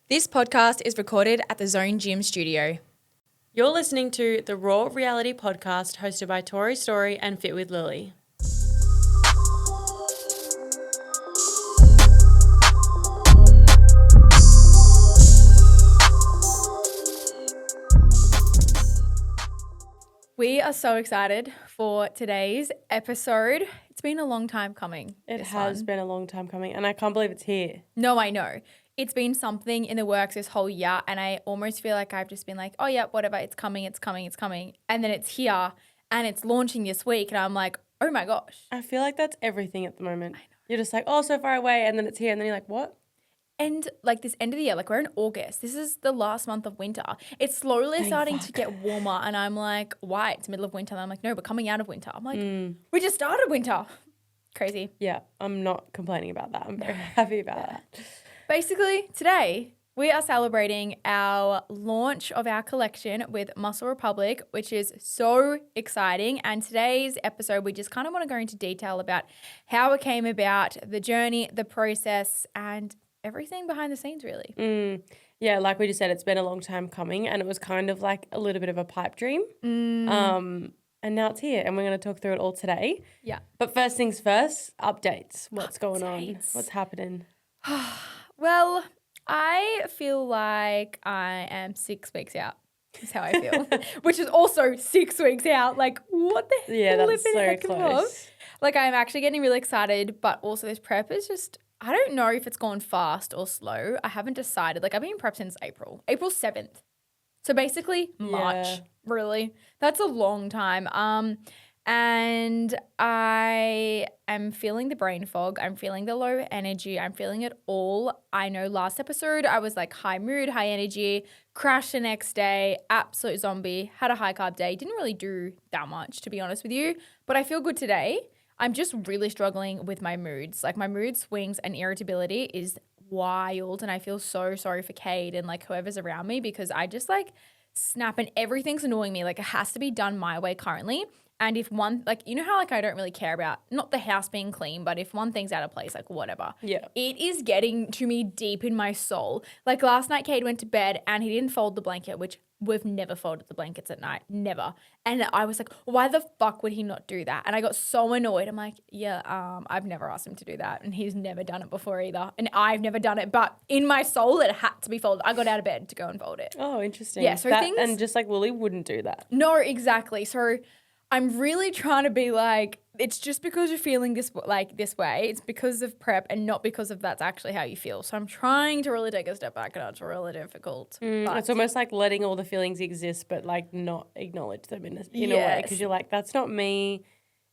This podcast is recorded at the Zone Gym studio. You're listening to the Raw Reality Podcast hosted by Tori Story and Fit with Lily. We are so excited for today's episode. It's been a long time coming. It has been a long time coming and I can't believe it's here. No, I know. It's been something in the works this whole year and I almost feel like I've just been like, oh yeah, whatever, it's coming. And then it's here and it's launching this week and I'm like, oh my gosh. I feel like that's everything at the moment. I know. You're just like, oh, so far away, and then it's here and then you're like, what? And like this end of the year, like we're in August. This is the last month of winter. It's slowly starting to get warmer and I'm like, why? It's middle of winter. And I'm like, no, we're coming out of winter. I'm like, we just started winter. Crazy. Yeah, I'm not complaining about that. I'm very happy about that. Basically, today we are celebrating our launch of our collection with Muscle Republic, which is so exciting. And today's episode, we just kind of want to go into detail about how it came about, the journey, the process, and everything behind the scenes, really. Yeah, like we just said, it's been a long time coming and it was kind of like a little bit of a pipe dream. And now it's here and we're going to talk through it all today. Yeah. But first things first, updates. What's going on? What's happening? Well, I feel like I am 6 weeks out. Is how I feel, which is also 6 weeks out. Like, what the Yeah, that's so close. Like, I'm actually getting really excited, but also this prep is just, I don't know if it's gone fast or slow. I haven't decided. Like, I've been in prep since April 7th. So basically March, really. That's a long time. And I am feeling the brain fog. I'm feeling the low energy. I'm feeling it all. I know last episode I was like high mood, high energy, crashed the next day, absolute zombie, had a high carb day. Didn't really do that much, to be honest with you. But I feel good today. I'm just really struggling with my moods. Like my mood swings and irritability is wild. And I feel so sorry for Cade and like whoever's around me because I just like snap and everything's annoying me. Like it has to be done my way currently. And if one, like, you know how like I don't really care about, not the house being clean, but if one thing's out of place, like whatever. Yeah. It is getting to me deep in my soul. Like last night, Cade went to bed and he didn't fold the blanket, which we've never folded the blankets at night. Never. And I was like, why the fuck would he not do that? And I got so annoyed. I'm like, yeah, I've never asked him to do that. And he's never done it before either. And I've never done it. But in my soul, it had to be folded. I got out of bed to go and fold it. Oh, interesting. Yeah, so things. And just like Lily wouldn't do that. No, exactly. So I'm really trying to be like, it's just because you're feeling this way. It's because of prep and not because of that's actually how you feel. So I'm trying to really take a step back and it's really difficult. It's almost like letting all the feelings exist but like not acknowledge them in a way because you're like, that's not me.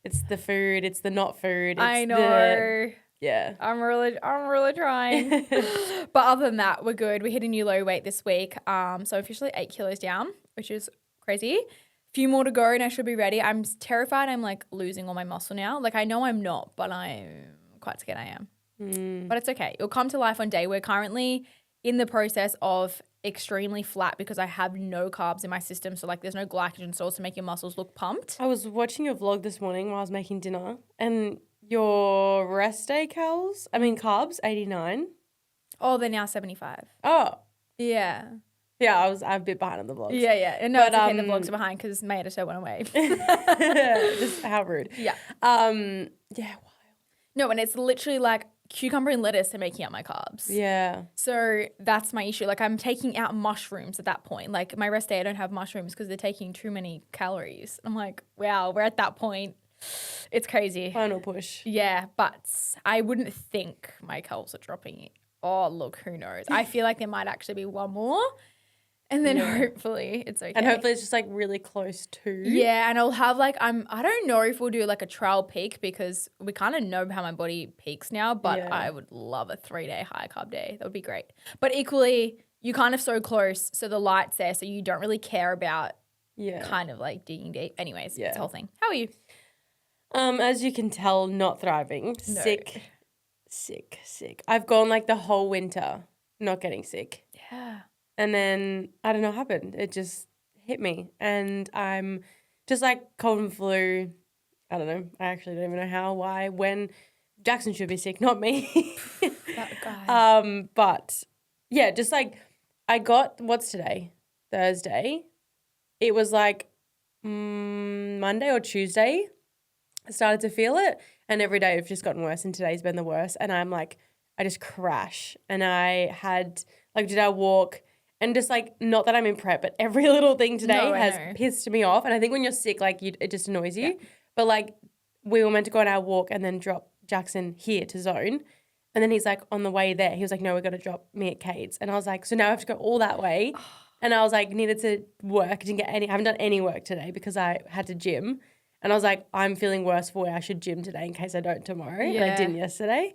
It's the food. It's the not food. It's I know. Yeah. I'm really trying. But other than that, we're good. We hit a new low weight this week. So officially 8 kilos down, which is crazy. Few more to go and I should be ready. I'm terrified I'm like losing all my muscle now. Like I know I'm not, but I'm quite scared I am. But it's okay. It'll come to life one day. We're currently in the process of extremely flat because I have no carbs in my system. So like there's no glycogen stores to make your muscles look pumped. I was watching your vlog this morning while I was making dinner and your rest day carbs, 89. Oh, they're now 75. Oh. Yeah. Yeah, I'm a bit behind on the vlogs. Yeah. And no, it's okay. The vlogs are behind because my editor went away. Just how rude. Yeah. Wild. No, and it's literally like cucumber and lettuce are making up my carbs. Yeah. So that's my issue. Like I'm taking out mushrooms at that point. Like my rest day, I don't have mushrooms because they're taking too many calories. I'm like, wow, we're at that point. It's crazy. Final push. Yeah, but I wouldn't think my calories are dropping. Oh, look, who knows? I feel like there might actually be one more. And then hopefully it's okay. And hopefully it's just like really close to. Yeah, and I'll have like I don't know if we'll do like a trial peak because we kind of know how my body peaks now, but I would love a 3-day high carb day. That would be great. But equally, you're kind of so close, so the light's there, so you don't really care about kind of like digging deep. Anyways, it's the whole thing. How are you? As you can tell, not thriving. No. Sick. I've gone like the whole winter not getting sick. Yeah. And then I don't know what happened. It just hit me. And I'm just like cold and flu. I don't know. I actually don't even know how, why, when. Jackson should be sick, not me. That guy. But Yeah, just like I got, what's today? Thursday. It was like Monday or Tuesday. I started to feel it, and every day it's just gotten worse, and today's been the worst. And I'm like, I just crash. And I had like did our walk, and just like not that I'm in prep, but every little thing today has pissed me off. And I think when you're sick, like it just annoys you. Yeah. But like we were meant to go on our walk and then drop Jackson here to zone. And then he's like, on the way there, he was like, no, we're going to drop me at Kate's. And I was like, so now I have to go all that way. And I was like, needed to work. Didn't get any, I haven't done any work today because I had to gym. And I was like, I'm feeling worse for where I should gym today in case I don't tomorrow. Yeah. And I didn't yesterday.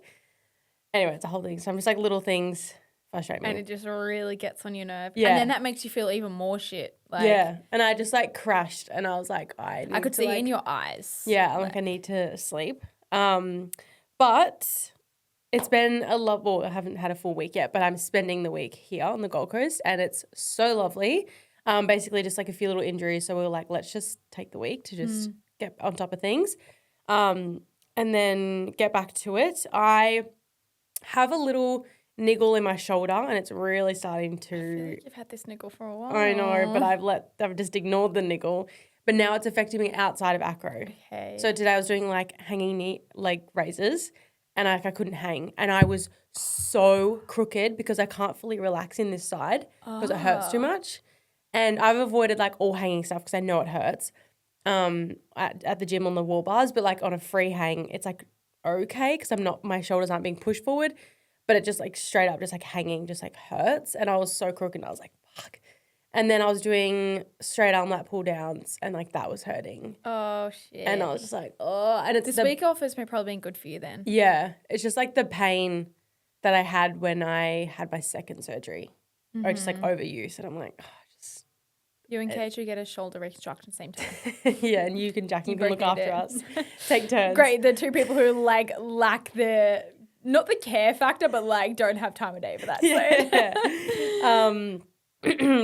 Anyway, it's a whole thing. So I'm just like, little things frustrate me. And it just really gets on your nerve. Yeah. And then that makes you feel even more shit. Like, yeah. And I just like crashed, and I was like, I could see it in your eyes. Yeah. I'm like, I need to sleep. But it's been a lot. Well, I haven't had a full week yet, but I'm spending the week here on the Gold Coast, and it's so lovely. Basically just like a few little injuries. So we were like, let's just take the week to just get on top of things. And then get back to it. I have a little niggle in my shoulder, and it's really starting to. I feel like you've had this niggle for a while. I know, but I've just ignored the niggle. But now it's affecting me outside of acro. Okay. So today I was doing like hanging knee leg raises, and I couldn't hang, and I was so crooked because I can't fully relax in this side because it hurts too much. And I've avoided like all hanging stuff because I know it hurts at the gym on the wall bars, but like on a free hang, it's like okay because my shoulders aren't being pushed forward, but it just like straight up just like hanging just like hurts. And I was so crooked, and I was like, fuck. And then I was doing straight arm lat pull downs, and like that was hurting. Oh shit. And I was just like, oh. And it's this week off has probably been good for you then. Yeah. It's just like the pain that I had when I had my second surgery, or just like overuse. And I'm like, oh, just. You and Kate should get a shoulder reconstruction at the same time. Yeah, and you can can look after us. Take turns. Great. The two people who like lack the, not the care factor, but like don't have time of day for that. Yeah.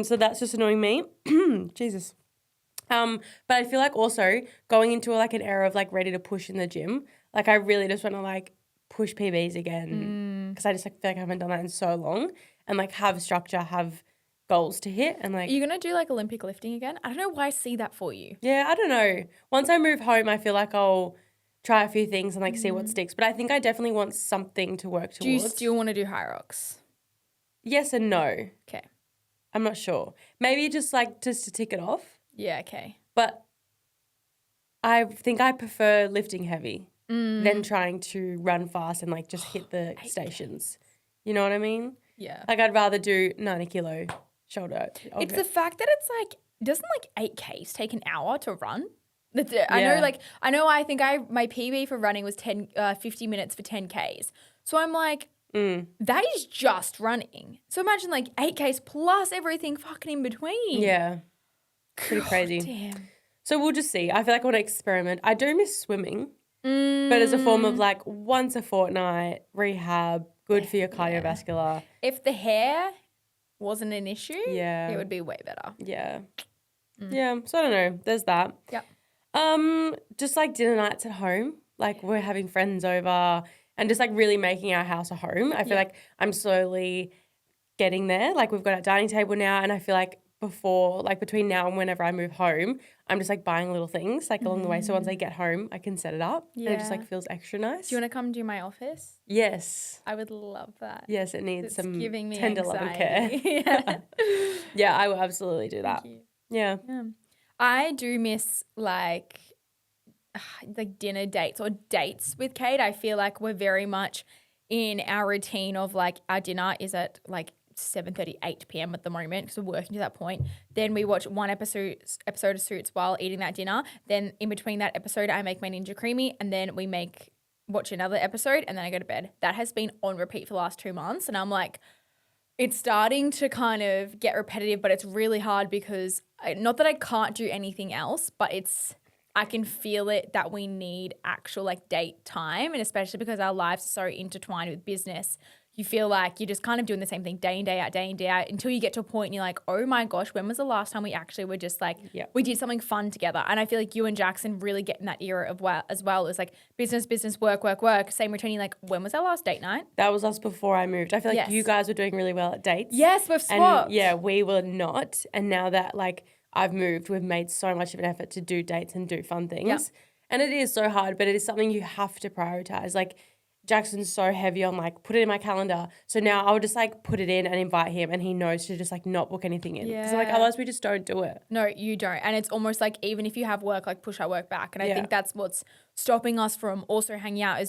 So that's just annoying me. Jesus. But I feel like also going into like an era of like ready to push in the gym. Like I really just want to like push PBs again because I just like feel like I haven't done that in so long, and like have structure, have goals to hit, and like. You're gonna do like Olympic lifting again? I don't know why I see that for you. Yeah, I don't know. Once I move home, I feel like I'll try a few things and like see what sticks. But I think I definitely want something to work towards. Do you still want to do high rocks? Yes and no. Okay. I'm not sure. Maybe just to tick it off. Yeah, okay. But I think I prefer lifting heavy than trying to run fast and like just hit the stations. You know what I mean? Yeah. Like I'd rather do 90 kilo shoulder. It's the fact that it's like, doesn't like 8Ks take an hour to run? I know I think my PB for running was 50 minutes for 10Ks. So I'm like, that is just running. So imagine like 8Ks plus everything fucking in between. Yeah. Pretty crazy. Damn. So we'll just see. I feel like I want to experiment. I do miss swimming, but as a form of like once a fortnight rehab, good for your cardiovascular. If the hair wasn't an issue, it would be way better. Yeah. Yeah. So I don't know. There's that. Yeah. Just like dinner nights at home. Like we're having friends over and just like really making our house a home. I feel like I'm slowly getting there. Like we've got our dining table now, and I feel like between now and whenever I move home, I'm just like buying little things like along the way. So once I get home, I can set it up and it just like feels extra nice. Do you want to come do my office? Yes. I would love that. Yes, it needs some giving me tender love and care. Yeah. Yeah, I will absolutely do that. Yeah. I do miss like dinner dates or dates with Kate. I feel like we're very much in our routine of like our dinner is at like 7:30, 8 p.m. at the moment because we're working to that point. Then we watch one episode of Suits while eating that dinner. Then in between that episode, I make my Ninja Creamy, and then we watch another episode, and then I go to bed. That has been on repeat for the last 2 months, and I'm like, it's starting to kind of get repetitive, but it's really hard because not that I can't do anything else, but I can feel it that we need actual like date time, and especially because our lives are so intertwined with business, you feel like you're just kind of doing the same thing day in, day out until you get to a point and you're like, oh my gosh, when was the last time we actually were just like, we did something fun together? And I feel like you and Jackson really get in that era of as well as like business, work, same routine. Like, when was our last date night? That was us before I moved. I feel like you guys were doing really well at dates. Yes, we've swapped. And yeah, we were not. And now that like I've moved, we've made so much of an effort to do dates and do fun things. Yep. And it is so hard, but it is something you have to prioritize. Like, Jackson's so heavy on like, put it in my calendar. So now I'll just like put it in and invite him, and he knows to just like not book anything in. Because like otherwise we just don't do it. No, you don't. And it's almost like even if you have work, like push our work back. And I think that's what's stopping us from also hanging out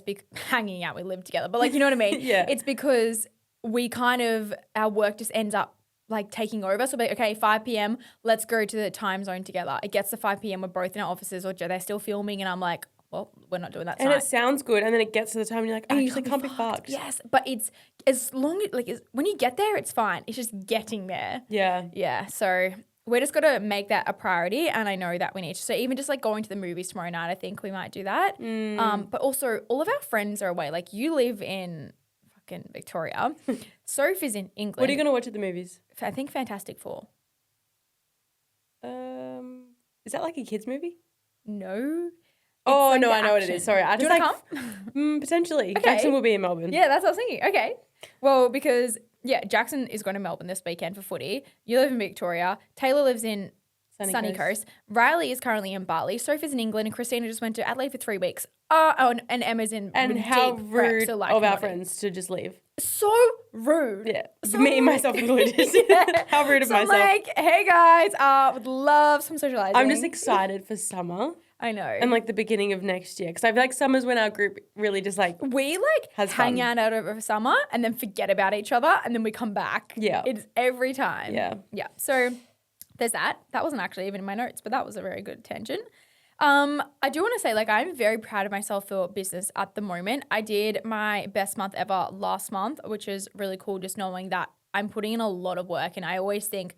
hanging out, we live together. But like, you know what I mean? It's because we kind of, our work just ends up like taking over. So like, okay, 5 p.m, let's go to the time zone together. It gets to 5 p.m, we're both in our offices or they're still filming, and I'm like, well, we're not doing that tonight. And it sounds good, and then it gets to the time and you're like, I actually can't be fucked. Yes, but it's as long as, like, when you get there, it's fine. It's just getting there. Yeah. Yeah, so we're just got to make that a priority, and I know that we need to. So even just, like, going to the movies tomorrow night, I think we might do that. But also, all of our friends are away. Like, you live in fucking Victoria. Soph is in England. What are you going to watch at the movies? I think Fantastic Four. Is that like a kids movie? No. Oh, like no, I know what it is. Sorry. I do just you want to come? Potentially. Okay. Jackson will be in Melbourne. Yeah, that's what I was thinking. Okay. Well, because, Jackson is going to Melbourne this weekend for footy. You live in Victoria. Taylor lives in Sunny Coast. Riley is currently in Bali. Sophie's in England, and Christina just went to Adelaide for 3 weeks. And Emma's in And how deep rude prep, so like of our friends to just leave. So rude. Yeah. So Me, rude. myself included. How rude of so myself. I'm like, hey guys, would love some socializing. I'm just excited for summer. I know. And like the beginning of next year. Because I feel like summer's when our group really just like we like has hang fun. out over summer and then forget about each other and then we come back. Yeah. It's every time. Yeah. Yeah. So there's that. That wasn't actually even in my notes, but that was a very good tangent. I do want to say, like, I'm very proud of myself for business at the moment. I did my best month ever last month, which is really cool, just knowing that I'm putting in a lot of work. And I always think,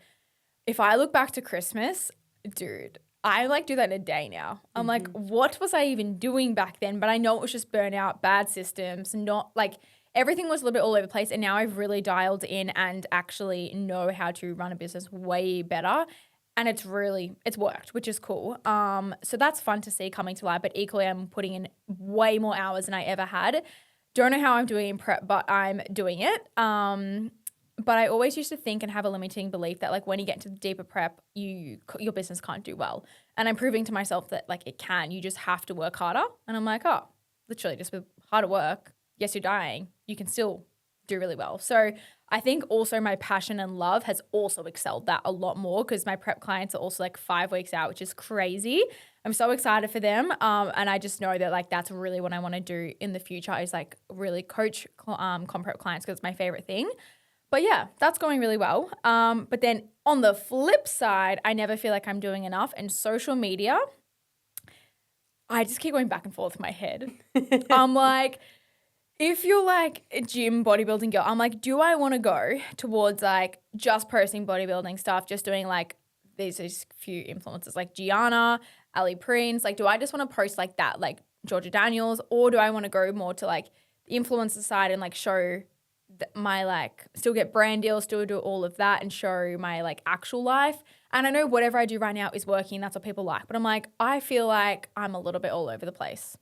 if I look back to Christmas, dude, I like do that in a day now. I'm like, what was I even doing back then? But I know it was just burnout, bad systems, not like everything was a little bit all over the place. And now I've really dialed in and actually know how to run a business way better. And it's worked, which is cool. So that's fun to see coming to life. But equally, I'm putting in way more hours than I ever had. Don't know how I'm doing in prep, but I'm doing it. But I always used to think and have a limiting belief that, like, when you get into the deeper prep, your business can't do well. And I'm proving to myself that, like, it can. You just have to work harder. And I'm like, oh, literally just with harder work, yes, you're dying, you can still do really well. So I think also my passion and love has also excelled that a lot more, because my prep clients are also like 5 weeks out, which is crazy. I'm so excited for them. And I just know that, like, that's really what I want to do in the future, is like really coach comp prep clients, because it's my favorite thing. But yeah, that's going really well. But then on the flip side, I never feel like I'm doing enough. And social media, I just keep going back and forth in my head. I'm like, if you're like a gym bodybuilding girl, I'm like, do I want to go towards like just posting bodybuilding stuff, just doing like these few influencers like Gianna, Ali Prince? Like, do I just want to post like that, like Georgia Daniels, or do I want to go more to like the influencer side and like show my like still get brand deals, still do all of that and show my like actual life? And I know whatever I do right now is working. That's what people like. But I'm like, I feel like I'm a little bit all over the place.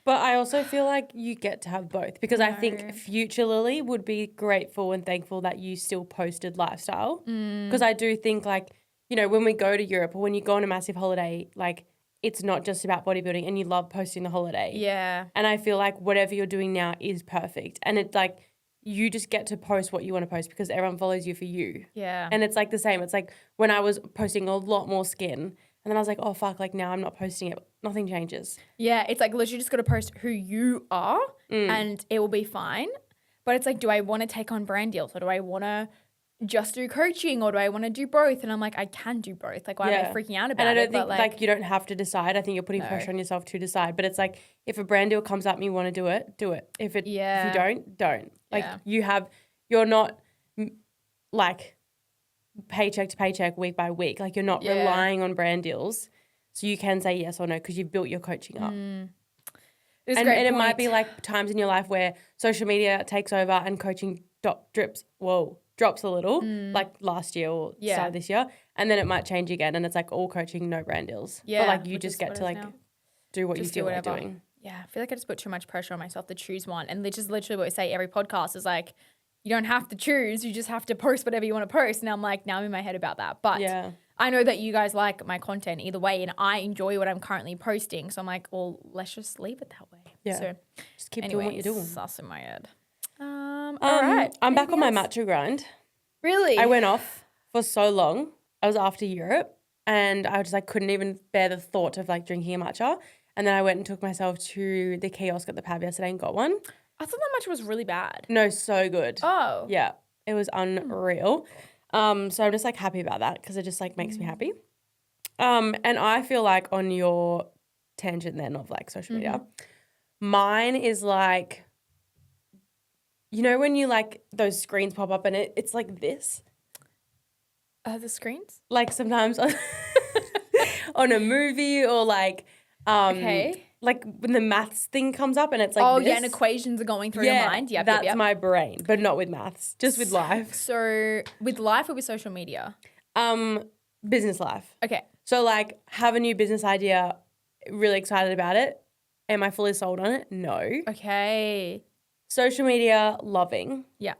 But I also feel like you get to have both, because I think future Lily would be grateful and thankful that you still posted lifestyle. Because I do think, like, you know, when we go to Europe or when you go on a massive holiday, like, it's not just about bodybuilding, and you love posting the holiday. Yeah. And I feel like whatever you're doing now is perfect. And it's like, you just get to post what you want to post because everyone follows you for you. Yeah. And it's like the same. It's like when I was posting a lot more skin, and then I was like, oh, fuck, like now I'm not posting it. Nothing changes. Yeah, it's like literally just got to post who you are and it will be fine. But it's like, do I want to take on brand deals, or do I want to just do coaching, or do I want to do both? And I'm like, I can do both. Like, why am I freaking out about it? And I don't think like you don't have to decide. I think you're putting pressure on yourself to decide. But it's like, if a brand deal comes up and you want to do it, do it. If you don't. Like you're not like paycheck to paycheck, week by week. Like, you're not relying on brand deals. So you can say yes or no because you've built your coaching up. It's a And, great and it might be point. like times in your life where social media takes over and coaching drops a little, like last year or start of this year. And then it might change again. And it's like all coaching, no brand deals. Yeah, But like you which just is get what to it is like now. do what Just you do feel like whatever. doing. Yeah, I feel like I just put too much pressure on myself to choose one. And which is literally what we say every podcast is like, you don't have to choose. You just have to post whatever you want to post. And I'm like, now I'm in my head about that. But Yeah. I know that you guys like my content either way. And I enjoy what I'm currently posting. So I'm like, well, let's just leave it that way. Yeah. So Just keep doing what you're doing. Sus in my head. All right. I'm back on my Anything else? matcha grind. Really? I went off for so long. I was after Europe and I just like couldn't even bear the thought of like drinking a matcha. And then I went and took myself to the kiosk at the pub yesterday and got one. I thought that matcha was really bad. No, so good. Oh. Yeah, it was unreal. So I'm just like happy about that because it just like makes me happy. And I feel like on your tangent then of like social media, mine is like, you know when you like those screens pop up and it's like this? The screens? Like sometimes on a movie or like Okay. like when the maths thing comes up and it's like this. Yeah, and equations are going through your mind. Yep, that's yep. my brain, but not with maths, just with life. So with life or with social media? Business life. Okay. So like have a new business idea, really excited about it. Am I fully sold on it? No. Okay. Social media, loving. Yeah.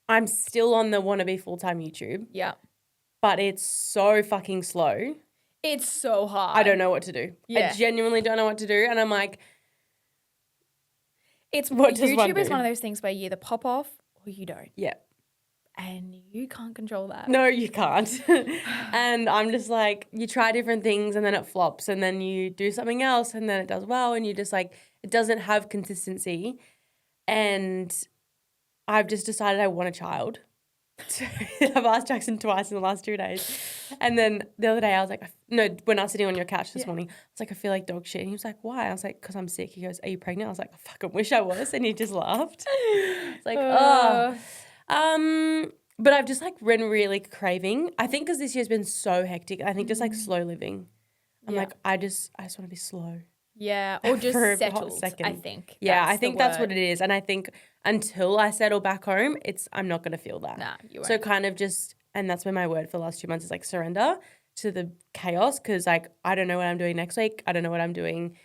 I'm still on the wannabe full-time YouTube, Yeah. but it's so fucking slow. It's so hard. I don't know what to do. Yeah. I genuinely don't know what to do. And I'm like, What does one YouTube is do? one of those things where you either pop off or you don't. yeah. And you can't control that. No, you can't. And I'm just like, you try different things and then it flops and then you do something else and then it does well and you just like, it doesn't have consistency. And I've just decided I want a child. So I've asked Jackson twice in the last 2 days. And then the other day I was like, when I was sitting on your couch this morning, I was like, I feel like dog shit. And he was like, why? I was like, because I'm sick. He goes, are you pregnant? I was like, I fucking wish I was. And he just laughed. It's like, oh. But I've just like been really craving. I think because this year's been so hectic. I think just like slow living. I'm like, I just want to be slow. Yeah. Or just For a hot settled, second. I think. Yeah, I That's think the that's word. what it is. And I think until I settle back home, I'm not going to feel that. Nah, you won't. So kind of just, and that's been my word for the last 2 months is like surrender to the chaos because like I don't know what I'm doing next week. I don't know what I'm doing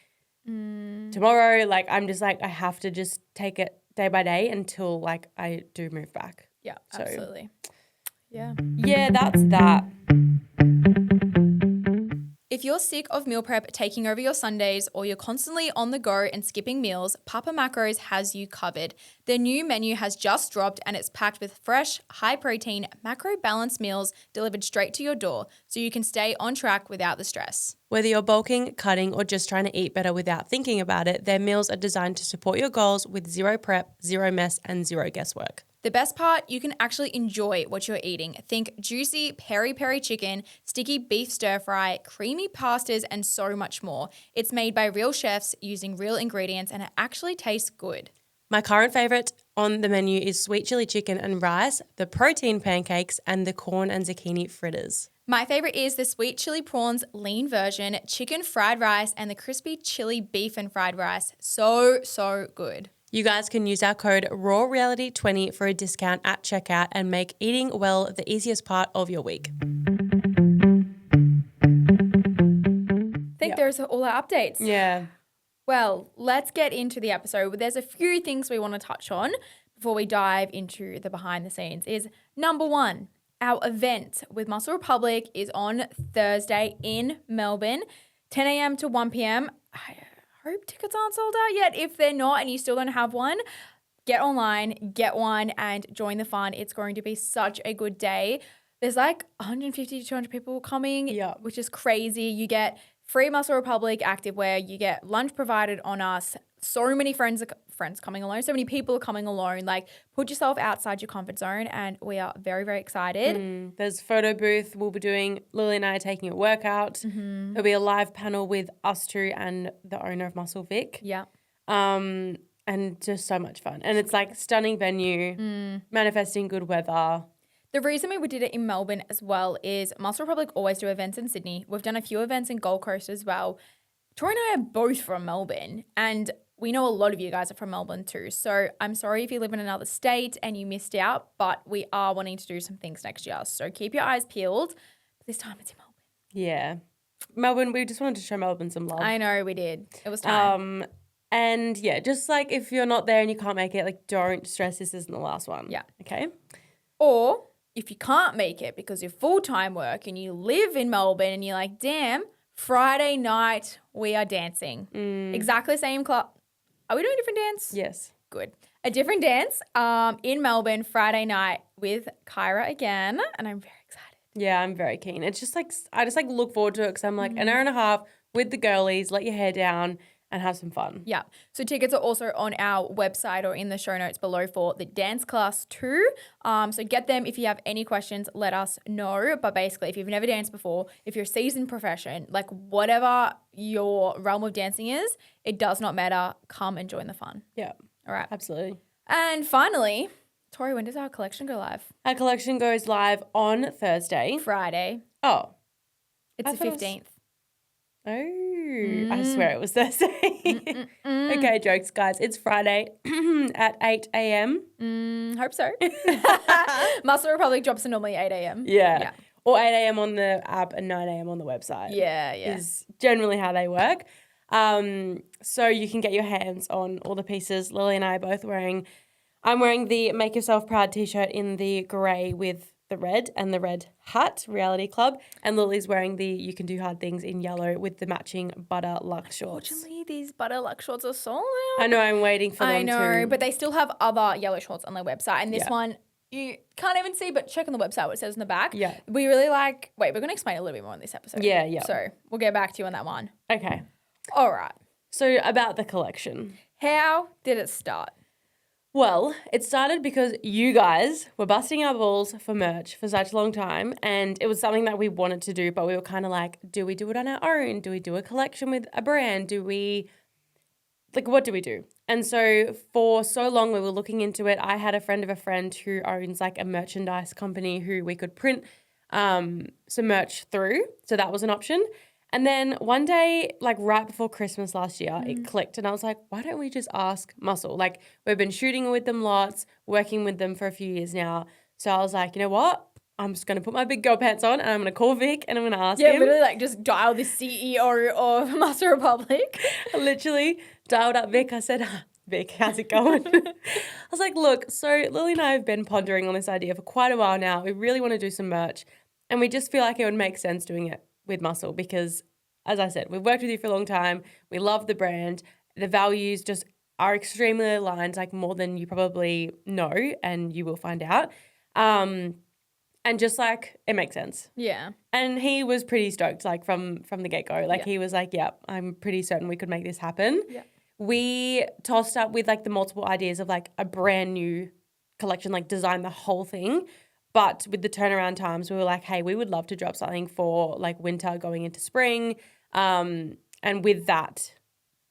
tomorrow. Like I'm just like, I have to just take it day by day until like I do move back. Yeah, So- absolutely. Yeah. Yeah, that's that. If you're sick of meal prep taking over your Sundays or you're constantly on the go and skipping meals, Papa Macros has you covered. Their new menu has just dropped and it's packed with fresh, high-protein, macro-balanced meals delivered straight to your door so you can stay on track without the stress. Whether you're bulking, cutting, or just trying to eat better without thinking about it, their meals are designed to support your goals with zero prep, zero mess, and zero guesswork. The best part, you can actually enjoy what you're eating. Think juicy peri-peri chicken, sticky beef stir fry, creamy pastas, and so much more. It's made by real chefs using real ingredients and it actually tastes good. My current favourite on the menu is sweet chili chicken and rice, the protein pancakes, and the corn and zucchini fritters. My favorite is the sweet chili prawns lean version, chicken fried rice, and the crispy chili beef and fried rice. So, so good. You guys can use our code RAWREALITY20 for a discount at checkout and make eating well the easiest part of your week. I think there's all our updates. Yeah. Well, let's get into the episode. There's a few things we want to touch on before we dive into the behind the scenes. Is number one, our event with Muscle Republic is on Thursday in Melbourne, 10 a.m. to 1 p.m. I hope tickets aren't sold out yet. If they're not and you still don't have one, get online, get one, and join the fun. It's going to be such a good day. There's like 150 to 200 people coming, which is crazy. You get free Muscle Republic activewear. You get lunch provided on us. So many friends coming along. So many people are coming along. Like, put yourself outside your comfort zone, and we are very, very excited. There's photo booth. We'll be doing, Lily and I are taking a workout. There'll be a live panel with us two and the owner of Muscle Vic. Yeah. And just so much fun. And it's like stunning venue, manifesting good weather. The reason we did it in Melbourne as well is Muscle Republic always do events in Sydney. We've done a few events in Gold Coast as well. Tori and I are both from Melbourne, and we know a lot of you guys are from Melbourne too. So I'm sorry if you live in another state and you missed out, but we are wanting to do some things next year. So keep your eyes peeled. But this time it's in Melbourne. Yeah. Melbourne, we just wanted to show Melbourne some love. I know we did. It was time. And yeah, just like if you're not there and you can't make it, like don't stress, this isn't the last one. Yeah. Okay? Or if you can't make it because you're full-time work and you live in Melbourne and you're like, damn, Friday night we are dancing. Exactly the same club. Are we doing a different dance? Yes. Good. A different dance in Melbourne Friday night with Kyra again, and I'm very excited. Yeah, I'm very keen. It's just like, I just like look forward to it because I'm like an hour and a half with the girlies, let your hair down and have some fun. Yeah. So tickets are also on our website or in the show notes below for the dance class too. So get them. If you have any questions, let us know. But basically, if you've never danced before, if you're a seasoned profession, like whatever your realm of dancing is, it does not matter. Come and join the fun. Yeah. All right. Absolutely. And finally, Tori, when does our collection go live? Our collection goes live on Thursday. Friday. Oh. It's the 15th. I swear it was Thursday. Okay, jokes, guys. It's Friday at 8 a.m. Hope so. Muscle Republic drops are normally 8 a.m. Yeah. Or 8 a.m. on the app and 9 a.m. on the website. Yeah. Is generally how they work. So you can get your hands on all the pieces. Lily and I are both I'm wearing the Make Yourself Proud t-shirt in the grey with the red and the red hat, Reality Club. And Lily's wearing the You Can Do Hard Things in yellow with the matching Butter Luxe shorts. Unfortunately, these Butter Luxe shorts are sold out. I know, I'm waiting for them too. But they still have other yellow shorts on their website. And this one, you can't even see, but check on the website what it says on the back. Yeah. We really we're going to explain a little bit more in this episode. Yeah. So we'll get back to you on that one. Okay. All right. So about the collection. How did it start? Well, it started because you guys were busting our balls for merch for such a long time, and it was something that we wanted to do, but we were kind of like, do we do it on our own? Do we do a collection with a brand? What do we do? And so for so long we were looking into it. I had a friend of a friend who owns like a merchandise company who we could print some merch through, so that was an option. And then one day, like right before Christmas last year, it clicked and I was like, why don't we just ask Muscle? Like we've been shooting with them lots, working with them for a few years now. So I was like, you know what? I'm just going to put my big girl pants on and I'm going to call Vic and I'm going to ask him. Yeah, literally like just dial the CEO of Muscle Republic. I literally dialed up Vic. I said, Vic, how's it going? I was like, look, so Lily and I have been pondering on this idea for quite a while now. We really want to do some merch and we just feel like it would make sense doing it with Muscle because, as I said, we've worked with you for a long time. We love the brand. The values just are extremely aligned, like more than you probably know, and you will find out. And just like it makes sense. Yeah. And he was pretty stoked, like from the get-go. Like he was like, yeah, I'm pretty certain we could make this happen. Yeah. We tossed up with like the multiple ideas of like a brand new collection, like design the whole thing. But with the turnaround times, we were like, hey, we would love to drop something for like winter going into spring. And with that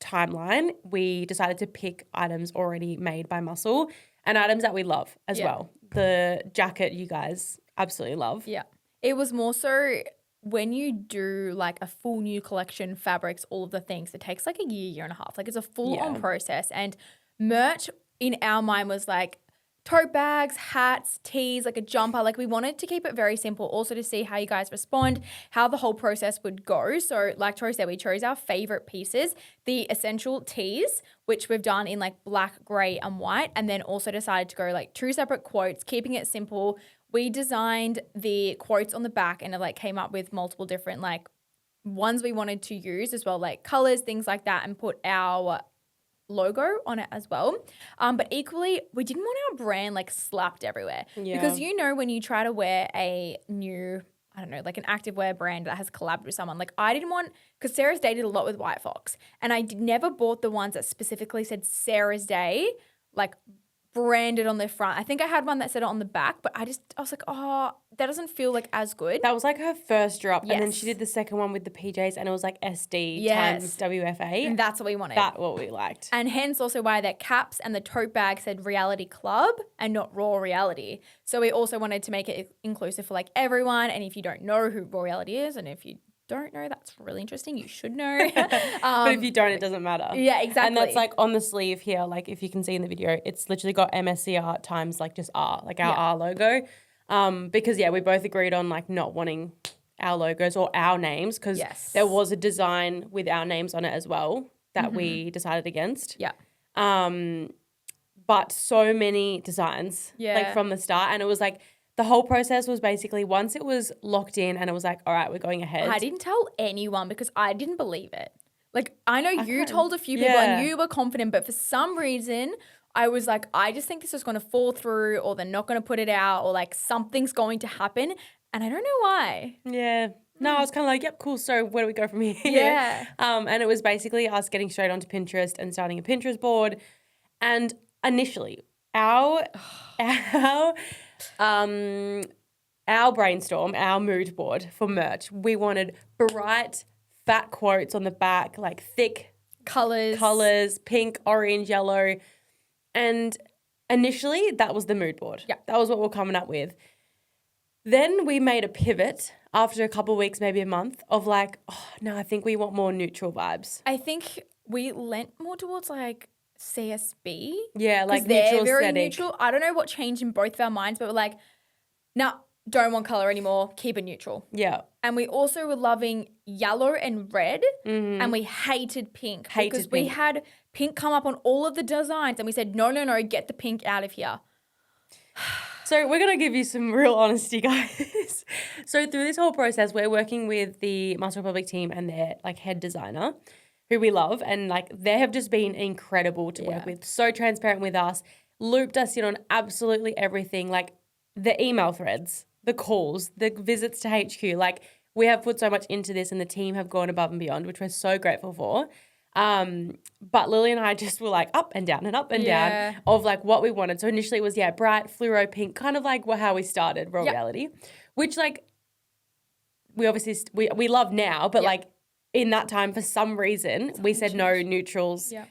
timeline, we decided to pick items already made by Muscle and items that we love as well. The jacket you guys absolutely love. Yeah. It was more so when you do like a full new collection, fabrics, all of the things, it takes like a year and a half. Like it's a full-on process. And merch in our mind was like tote bags, hats, tees, like a jumper. Like we wanted to keep it very simple also to see how you guys respond, how the whole process would go. So like Tori said, we chose our favorite pieces, the essential tees, which we've done in like black, gray and white, and then also decided to go like 2 separate quotes, keeping it simple. We designed the quotes on the back and it like came up with multiple different like ones we wanted to use as well, like colors, things like that, and put our logo on it as well. But equally, we didn't want our brand like slapped everywhere because when you try to wear a new, I don't know, like an activewear brand that has collabed with someone, like I didn't want, because Sarah's Day did a lot with White Fox and I never bought the ones that specifically said Sarah's Day, like branded on the front. I think I had one that said it on the back, but I was like, oh, that doesn't feel like as good. That was like her first drop. Yes. And then she did the second one with the PJs and it was like SD times WFA. And that's what we wanted. That's what we liked. And hence also why their caps and the tote bag said Reality Club and not Raw Reality. So we also wanted to make it inclusive for like everyone. And if you don't know who Raw Reality is and if you don't know, that's really interesting. You should know. But if you don't, it doesn't matter. Yeah, exactly. And that's like on the sleeve here, like if you can see in the video, it's literally got MSCR times like just R, like our R logo. Because we both agreed on like not wanting our logos or our names because there was a design with our names on it as well that we decided against. Yeah. But so many designs like from the start, and it was like the whole process was basically once it was locked in and it was like, all right, we're going ahead. I didn't tell anyone because I didn't believe it. Like I know you told a few people and you were confident, but for some reason I was like, I just think this is going to fall through or they're not going to put it out or like something's going to happen. And I don't know why. Yeah. No, I was kind of like, yep, cool. So where do we go from here? Yeah. And it was basically us getting straight onto Pinterest and starting a Pinterest board. And initially, our brainstorm, our mood board for merch, we wanted bright, fat quotes on the back, like thick colors, pink, orange, yellow. And initially, that was the mood board. Yeah. That was what we were coming up with. Then we made a pivot after a couple of weeks, maybe a month, of like, oh, no, I think we want more neutral vibes. I think we leant more towards like CSB. Yeah, like they're neutral very aesthetic. neutral. I don't know what changed in both of our minds, but we're like, no, don't want color anymore. Keep it neutral. Yeah. And we also were loving yellow and red, and we hated pink because we had pink come up on all of the designs, and we said, no, get the pink out of here. So we're going to give you some real honesty, guys. So through this whole process, we're working with the Muscle Republic team and their like head designer, who we love, and like they have just been incredible to work with. So transparent with us, looped us in on absolutely everything, like the email threads, the calls, the visits to HQ. Like we have put so much into this, and the team have gone above and beyond, which we're so grateful for. But Lily and I just were like up and down of like what we wanted. So initially it was, bright fluoro pink, kind of like how we started Raw Reality, which like we obviously, we love now, but like in that time, for some reason, we said no neutrals. Yeah.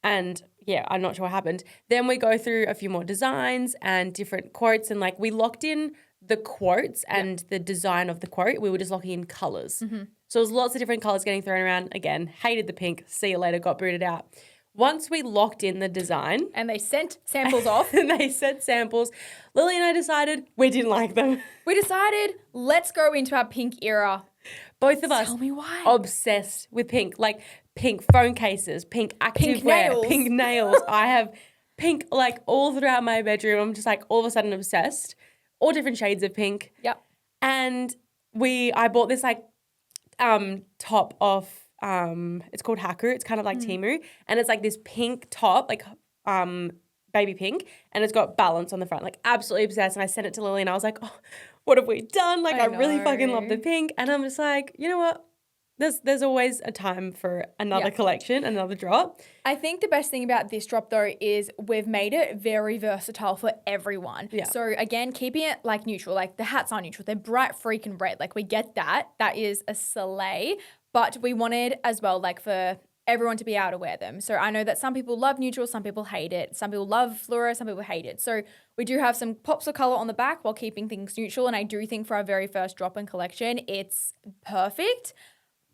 And I'm not sure what happened. Then we go through a few more designs and different quotes, and like we locked in the quotes and the design of the quote. We were just locking in colors. So it was lots of different colors getting thrown around. Again, hated the pink. See you later, got booted out. Once we locked in the design. And they sent samples off. And they sent samples. Lily and I decided we didn't like them. We decided, let's go into our pink era. Both of us. Tell me why. Obsessed with pink. Like pink phone cases, pink activewear, pink nails. I have pink like all throughout my bedroom. I'm just like all of a sudden obsessed. All different shades of pink. Yep. And I bought this like top off it's called Haku. It's kind of like Temu, and it's like this pink top, like baby pink, and it's got balance on the front. Like absolutely obsessed. And I sent it to Lily, and I was like, oh, what have we done? Like I really fucking love the pink. And I'm just like, you know what? There's always a time for another collection, another drop. I think the best thing about this drop though is we've made it very versatile for everyone. Yeah. So again, keeping it like neutral, like the hats aren't neutral. They're bright freaking red. Like we get that. That is a slay. But we wanted as well like for everyone to be able to wear them. So I know that some people love neutral, some people hate it. Some people love fluoro, some people hate it. So we do have some pops of color on the back while keeping things neutral. And I do think for our very first drop-in collection, it's perfect.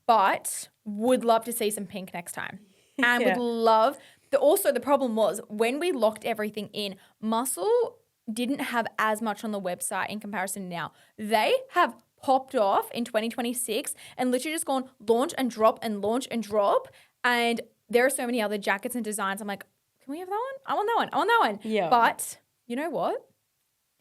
But would love to see some pink next time. And would love also the problem was when we locked everything in, Muscle didn't have as much on the website in comparison to now. They have popped off in 2026 and literally just gone launch and drop and launch and drop. And there are so many other jackets and designs. I'm like, can we have that one? I want that one. I want that one. Yeah. But you know what?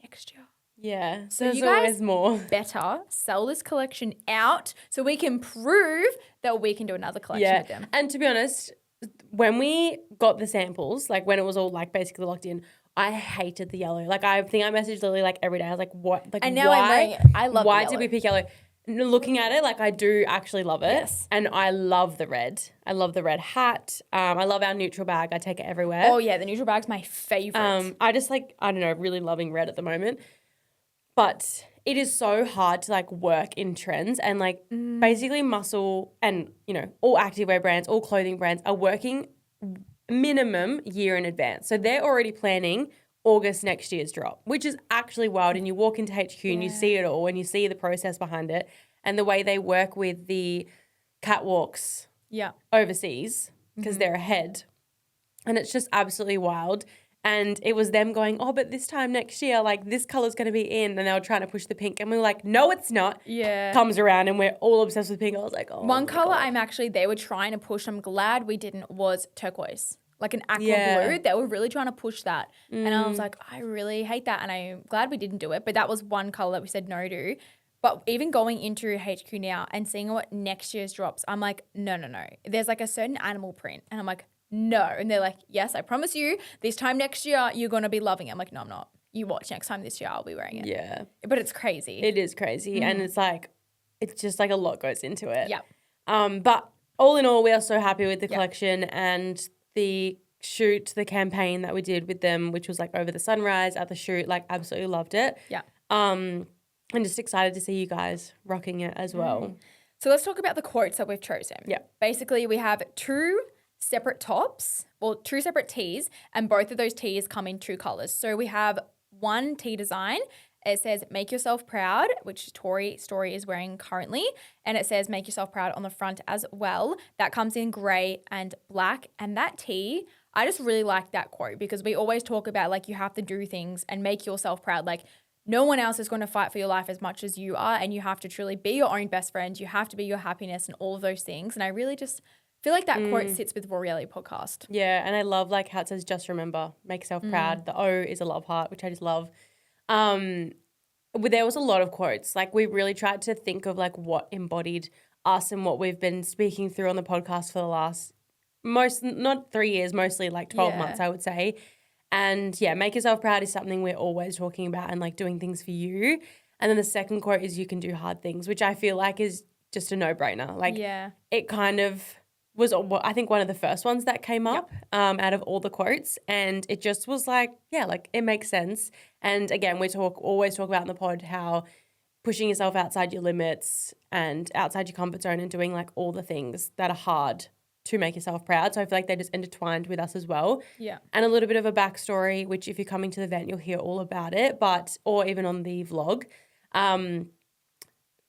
Next year. Yeah. So there's you guys always more. Better sell this collection out so we can prove that we can do another collection with them. And to be honest, when we got the samples, like when it was all like basically locked in, I hated the yellow. Like I think I messaged Lily like every day. I was like, what? Like, and now why? I love why the did we pick yellow? Looking at it, like I do actually love it. Yes. And I love the red. I love the red hat. I love our neutral bag. I take it everywhere. Oh yeah, the neutral bag's my favorite. I just like, I don't know, really loving red at the moment. But it is so hard to like work in trends, and like basically Muscle and, you know, all activewear brands, all clothing brands are working minimum year in advance. So they're already planning August next year's drop, which is actually wild. And you walk into HQ and you see it all and you see the process behind it and the way they work with the catwalks overseas because they're ahead. And it's just absolutely wild. And it was them going, oh, but this time next year, like this color's going to be in. And they were trying to push the pink. And we were like, no, it's not. Yeah. Comes around and we're all obsessed with pink. I was like, oh. One color they were trying to push, I'm glad we didn't, was turquoise. Like an aqua blue. They were really trying to push that. And I was like, I really hate that. And I'm glad we didn't do it. But that was one color that we said no to. But even going into HQ now and seeing what next year's drops, I'm like, no. There's like a certain animal print. And I'm like, no. And they're like, yes, I promise you, this time next year, you're going to be loving it. I'm like, no, I'm not. You watch next time this year, I'll be wearing it. Yeah. But it's crazy. It is crazy. And it's like, it's just like a lot goes into it. Yeah. But all in all, we are so happy with the collection and the shoot, the campaign that we did with them, which was like over the sunrise at the shoot, like absolutely loved it. Yeah. And just excited to see you guys rocking it as well. So let's talk about the quotes that we've chosen. Yeah. Basically, we have two separate tops, or two separate tees, and both of those tees come in two colors. So we have one tee design. It says, make yourself proud, which Tori Story is wearing currently. And it says, make yourself proud on the front as well. That comes in gray and black. And that tee, I just really like that quote because we always talk about like you have to do things and make yourself proud. Like no one else is going to fight for your life as much as you are. And you have to truly be your own best friend. You have to be your happiness and all of those things. And I really just feel like that quote sits with Raw Reality Podcast. Yeah. And I love like how it says, just remember, make yourself proud. The O is a love heart, which I just love. There was a lot of quotes. Like we really tried to think of like what embodied us and what we've been speaking through on the podcast for the last not 3 years, mostly like 12 months, I would say. And yeah, make yourself proud is something we're always talking about and like doing things for you. And then the second quote is you can do hard things, which I feel like is just a no-brainer. Like it kind of was, I think, one of the first ones that came up out of all the quotes. And it just was like, yeah, like it makes sense. And again, we always talk about in the pod how pushing yourself outside your limits and outside your comfort zone and doing like all the things that are hard to make yourself proud. So I feel like they're just intertwined with us as well. Yeah. And a little bit of a backstory, which if you're coming to the event, you'll hear all about it, or even on the vlog.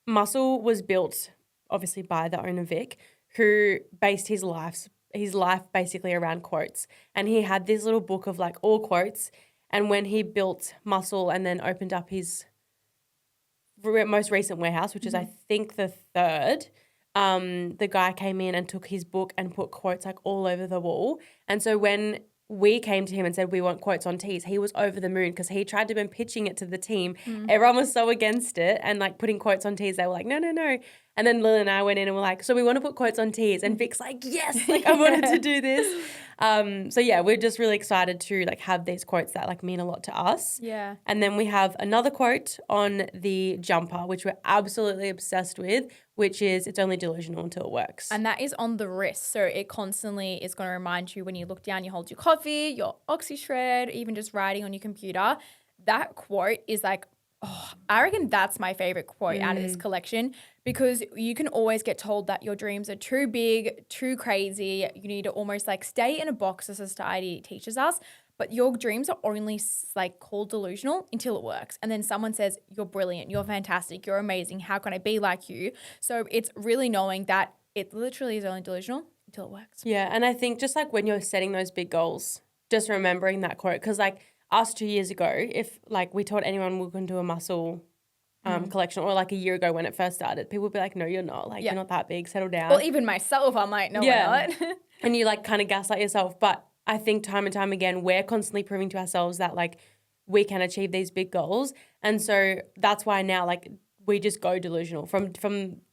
Muscle was built obviously by the owner Vic, who based his life basically around quotes. And he had this little book of like all quotes. And when he built Muscle and then opened up his most recent warehouse, which is I think the third, the guy came in and took his book and put quotes like all over the wall. And so when we came to him and said we want quotes on tees, he was over the moon because he tried to been pitching it to the team. Everyone was so against it and like putting quotes on tees. They were like, no. And then Lil and I went in and were like, so we want to put quotes on tees. And Vic's like, yes, like I wanted to do this. So yeah, we're just really excited to like have these quotes that like mean a lot to us. Yeah. And then we have another quote on the jumper, which we're absolutely obsessed with, which is it's only delusional until it works. And that is on the wrist. So it constantly is going to remind you when you look down, you hold your coffee, your oxy shred, even just writing on your computer. That quote is like, I reckon that's my favorite quote out of this collection because you can always get told that your dreams are too big, too crazy. You need to almost like stay in a box as society teaches us. But your dreams are only like called delusional until it works. And then someone says, you're brilliant, you're fantastic, you're amazing. How can I be like you? So it's really knowing that it literally is only delusional until it works. Yeah. And I think just like when you're setting those big goals, just remembering that quote, because like us 2 years ago, if like we told anyone we're going to do a Muscle collection or like a year ago when it first started, people would be like, no, you're not. Like you're not that big, settle down. Well, even myself, I'm like, no, we're not. And you like kind of gaslight yourself. But I think time and time again, we're constantly proving to ourselves that like we can achieve these big goals. And so that's why now like we just go delusional from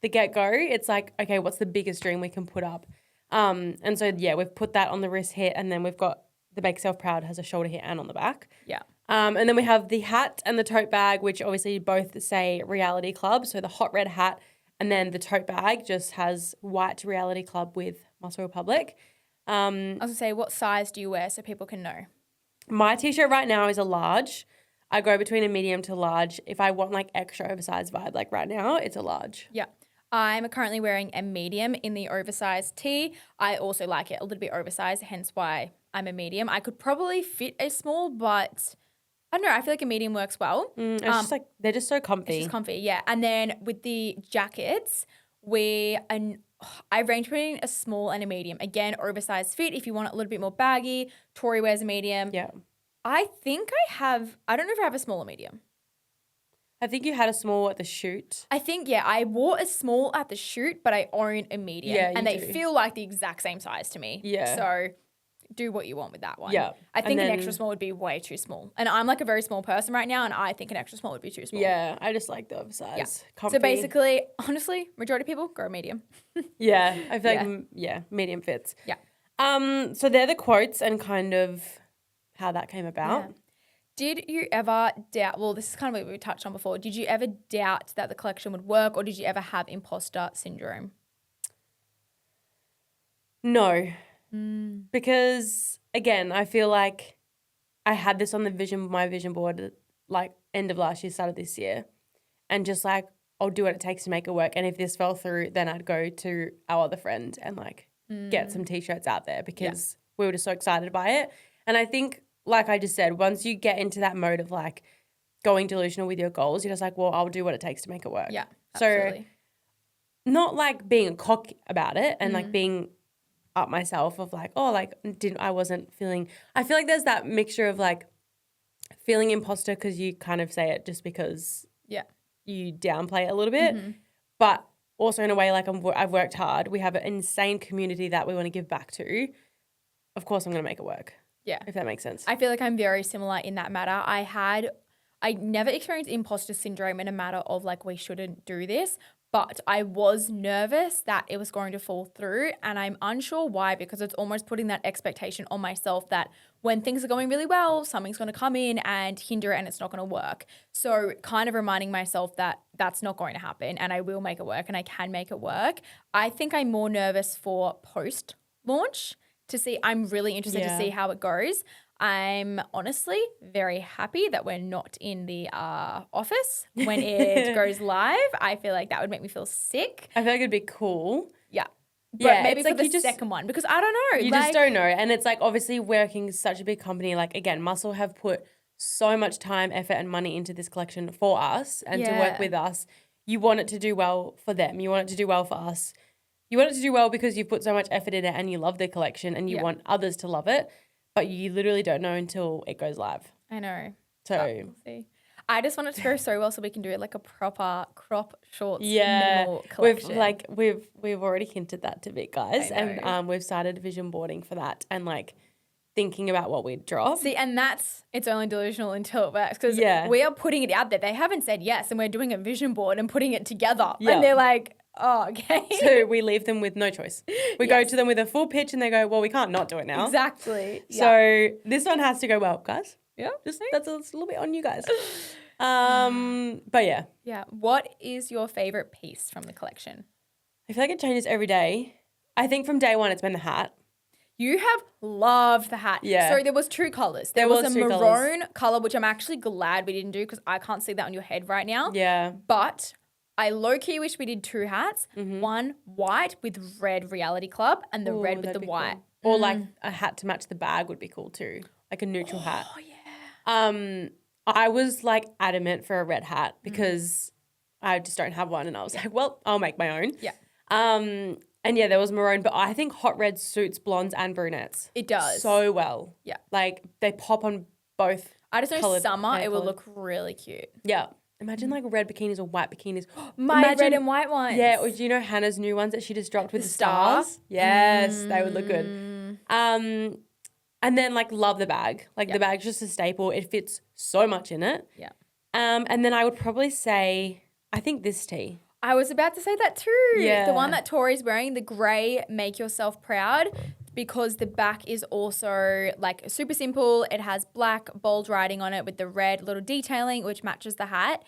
the get-go. It's like, okay, what's the biggest dream we can put up? And so, yeah, we've put that on the wrist hit and then we've got the Make Yourself Proud has a shoulder hit and on the back. Yeah. And then we have the hat and the tote bag, which obviously both say Reality Club. So the hot red hat and then the tote bag just has white Reality Club with Muscle Republic. I was going to say, what size do you wear so people can know? My T-shirt right now is a large. I go between a medium to large. If I want like extra oversized vibe, like right now, it's a large. Yeah. I'm currently wearing a medium in the oversized tee. I also like it a little bit oversized, hence why I'm a medium. I could probably fit a small, but I don't know. I feel like a medium works well. It's just like they're just so comfy. It's just comfy, yeah. And then with the jackets, I range between a small and a medium. Again, oversized fit if you want it a little bit more baggy. Tori wears a medium. Yeah. I think I don't know if I have a small or medium. I think you had a small at the shoot. I think, yeah, I wore a small at the shoot, but I own a medium. Yeah, and they do. feel like the exact same size to me. Yeah. So do what you want with that one. Yeah. I think an extra small would be way too small. And I'm like a very small person right now, and I think an extra small would be too small. Yeah, I just like the oversize. Yeah. Comfy. So basically, honestly, majority of people go medium. Yeah, I feel like medium fits. Yeah. So they're the quotes and kind of how that came about. Yeah. Did you ever doubt, well, this is kind of what we touched on before, did you ever doubt that the collection would work, or did you ever have imposter syndrome? No, because again, I feel like I had this on my vision board like end of last year, start of this year, and just like, I'll do what it takes to make it work. And if this fell through, then I'd go to our other friend and like get some t-shirts out there because we were just so excited by it. And I think, like I just said, once you get into that mode of like going delusional with your goals, you're just like, well, I'll do what it takes to make it work. Yeah, absolutely. So not like being a cock about it and like being up myself of like, oh, like I wasn't feeling, I feel like there's that mixture of like feeling imposter because you kind of say it just because you downplay it a little bit, but also in a way like I've worked hard. We have an insane community that we want to give back to. Of course, I'm going to make it work. Yeah. If that makes sense. I feel like I'm very similar in that matter. I never experienced imposter syndrome in a matter of like, we shouldn't do this, but I was nervous that it was going to fall through, and I'm unsure why, because it's almost putting that expectation on myself that when things are going really well, something's going to come in and hinder it and it's not going to work. So kind of reminding myself that that's not going to happen and I will make it work and I can make it work. I think I'm more nervous for post-launch to see. I'm really interested to see how it goes. I'm honestly very happy that we're not in the office when it goes live. I feel like that would make me feel sick. I feel like it'd be cool. Yeah. But maybe for the second one, because I don't know. You just don't know. And it's like obviously working such a big company, like again, Muscle have put so much time, effort and money into this collection for us and to work with us. You want it to do well for them. You want it to do well for us. You want it to do well because you've put so much effort in it and you love the collection and you want others to love it. But you literally don't know until it goes live. I know. So we'll see. I just want it to go so well so we can do it like a proper crop shorts minimal collection. We've already hinted that to Vic, guys. And we've started vision boarding for that and like thinking about what we'd drop. See, and it's only delusional until it works, because we are putting it out there. They haven't said yes, and we're doing a vision board and putting it together. Yeah. And they're like, oh, okay. So we leave them with no choice. We go to them with a full pitch and they go, well, we can't not do it now. Exactly. So this one has to go well, guys. Yeah. That's a little bit on you guys. But yeah. Yeah. What is your favorite piece from the collection? I feel like it changes every day. I think from day one it's been the hat. You have loved the hat. Yeah. So there was two colours. There was a maroon colour, which I'm actually glad we didn't do because I can't see that on your head right now. Yeah. But I low-key wish we did two hats. One white with red Reality Club and the red with the white. Cool. Or like a hat to match the bag would be cool too. Like a neutral hat. Oh, yeah. I was like adamant for a red hat because I just don't have one and I was like, well, I'll make my own. Yeah. And yeah, there was maroon, but I think hot red suits blondes and brunettes. It does. So well. Yeah. Like they pop on both. I just know summer it will look really cute. Yeah. Imagine like red bikinis or white bikinis. Red and white ones. Yeah. Or do you know Hannah's new ones that she just dropped with the stars? Yes. They would look good. And then like love the bag. Like the bag's just a staple. It fits so much in it. Yeah. And then I would probably say, I think this tee. I was about to say that too. Yeah. The one that Tori's wearing, the grey Make Yourself Proud, because the back is also like super simple. It has black bold writing on it with the red little detailing, which matches the hat.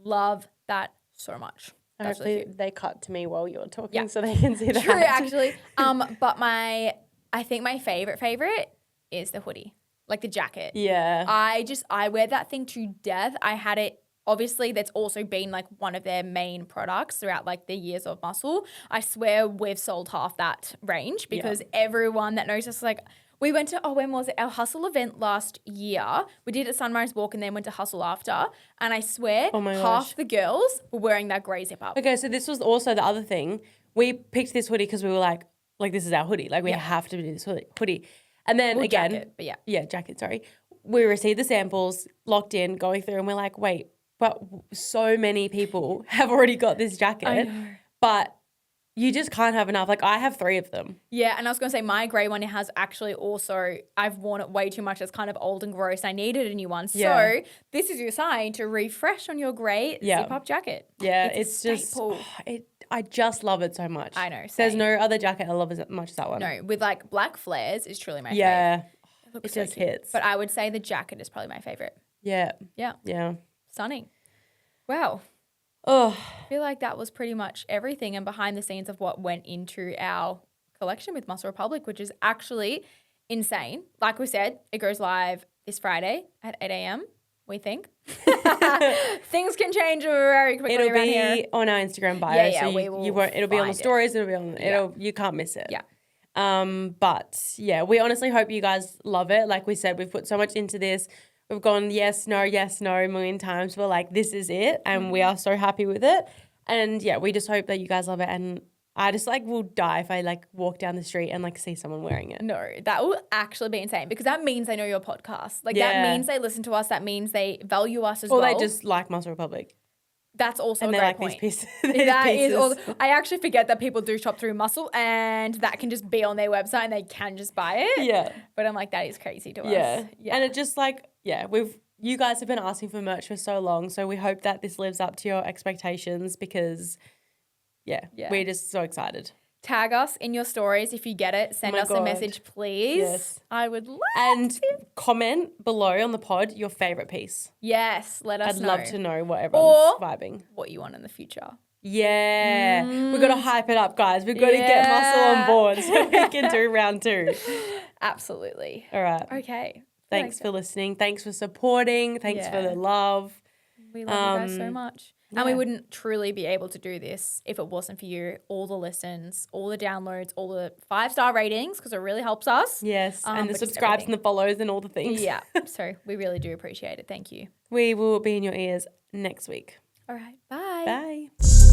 Love that so much. That's Hopefully really cute. they cut to me while you're talking so they can see the True, hat. actually. But I think my favorite is the hoodie, like the jacket. Yeah. I wear that thing to death. I had it. Obviously, that's also been like one of their main products throughout like the years of Muscle. I swear we've sold half that range because everyone that knows us is like, We went to, when was it? Our Hustle event last year. We did a sunrise walk and then went to Hustle after. And I swear, Oh my half gosh. the girls were wearing that grey zip up. Okay, so this was also the other thing. We picked this hoodie because we were like, this is our hoodie. Like, we have to do this hoodie. And then again, jacket, but jacket, sorry. We received the samples, locked in, going through, and we're like, wait, but so many people have already got this jacket. I know. But you just can't have enough. Like, I have 3 of them. Yeah, and I was going to say my grey one has actually also, I've worn it way too much. It's kind of old and gross. I needed a new one. Yeah. So this is your sign to refresh on your grey zip-up jacket. Yeah, it's just, I just love it so much. I know. There's no other jacket I love as much as that one. No, with like black flares is truly my Yeah. favourite. It just hits. But I would say the jacket is probably my favourite. Yeah. Yeah. Yeah. Stunning. Wow. Oh, I feel like that was pretty much everything and behind the scenes of what went into our collection with Muscle Republic, which is actually insane. Like we said, it goes live this Friday at 8 a.m., we think. Things can change very quickly it'll around be here. on our Instagram bio. Yeah, so we will you won't, it'll be on the find it. stories. It'll be on, you can't miss it. Yeah. But yeah, we honestly hope you guys love it. Like we said, we've put so much into this. We've gone yes, no, a million times. We're like, this is it. And we are so happy with it. And yeah, we just hope that you guys love it. And I just will die if I walk down the street and see someone wearing it. No, that will actually be insane because that means they know your podcast. That means they listen to us. That means they value us as well. Or they just like Muscle Republic. That's also and a great point. These pieces. That is also, I actually forget that people do shop through Muscle and that can just be on their website and they can just buy it. Yeah. But I'm like, that is crazy to us. Yeah. And it just you guys have been asking for merch for so long. So we hope that this lives up to your expectations because we're just so excited. Tag us in your stories if you get it. Send us a message, please. Yes. I would love And comment below on the pod your favourite piece. Yes, let us know. I'd love to know what everyone's vibing. What you want in the future. Yeah. We've got to hype it up, guys. We've got to get Muscle on board so we can do round 2. Absolutely. All right. Okay. Thanks for listening. Thanks for supporting. Thanks for the love. We love you guys so much. And we wouldn't truly be able to do this if it wasn't for you. All the listens, all the downloads, all the 5-star ratings because it really helps us. Yes, and the subscribes and the follows and all the things. Yeah, so we really do appreciate it. Thank you. We will be in your ears next week. All right, bye. Bye.